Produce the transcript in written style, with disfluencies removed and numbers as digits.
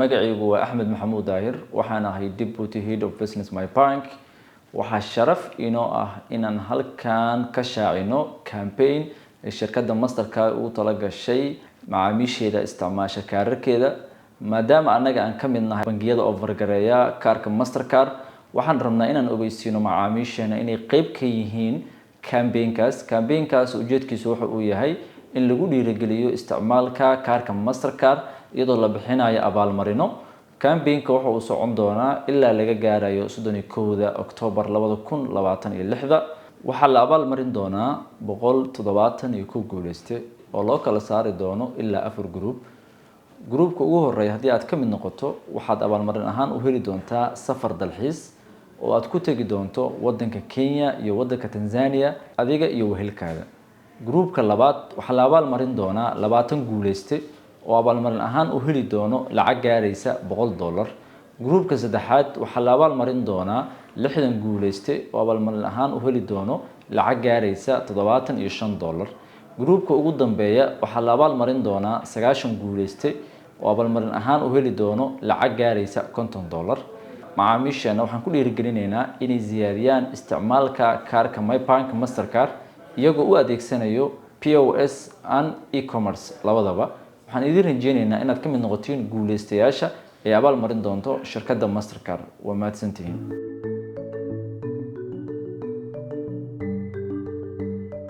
magacaygu waa Axmed Maxamuud Daahir waxaan ahay Deputy Head of Business My Bank waxaa sharaf inoo ah inaan halkan ka shaacino campaign ee shirkadda Mastercard uu tala gashay macaamiisheeda isticmaasha kaararkeeda maadaama anaga aan ka mid nahay bangiyada overgareeya kaarka Mastercard waxaan rabnaa inaan ogeysiino macaamiisheena inay qayb ka yihiin campaignkaas ujeedkiisu waxa uu yahay in lagu dhiirigeliyo isticmaalka kaarka Mastercard iyadoo la bixinayo abaalmarino campaignka waxa uu socon doonaa ilaa laga gaarayo 31 October 2026 waxaa la abaalmarin doonaa 171 guuleyste oo loo kala saari doono ilaa 4 groupka ugu horeeya hadii aad ka mid noqoto waxaad abaalmarin ahaan u heli doontaa safar dalxiis oo aad ku tagi doonto wadanka Kenya iyo wadanka Tanzania adiga iyo wehelkaaga groupka labaad waxaa la abaalmarin doonaa 20 guuleyste oo abaalmarin ahaan u heli doono lacag gaaraysa $100 groupka saddexaad waxaa la abaalmarin doonaa 60 guuleyste oo abaalmarin ahaan u heli doono lacag gaaraysa $75 groupka ugu dambeeya waxaa la abaalmarin doonaa 90 guuleyste oo abaalmarin ahaan u heli doono lacag gaaraysa $50 macaamiisheena waxaan ku dhiirigelinaynaa inay ziyaadiyaan isticmaalka kaarka My Bank Mastercard iyagoo u adeegsanayo POS and e-commerce labadaba waxaan idin rajeynaynaa inaad ka mid noqotiin guuleystayaasha ee abaalmarin doonto shirkadda Mastercard waa mahadsantihiin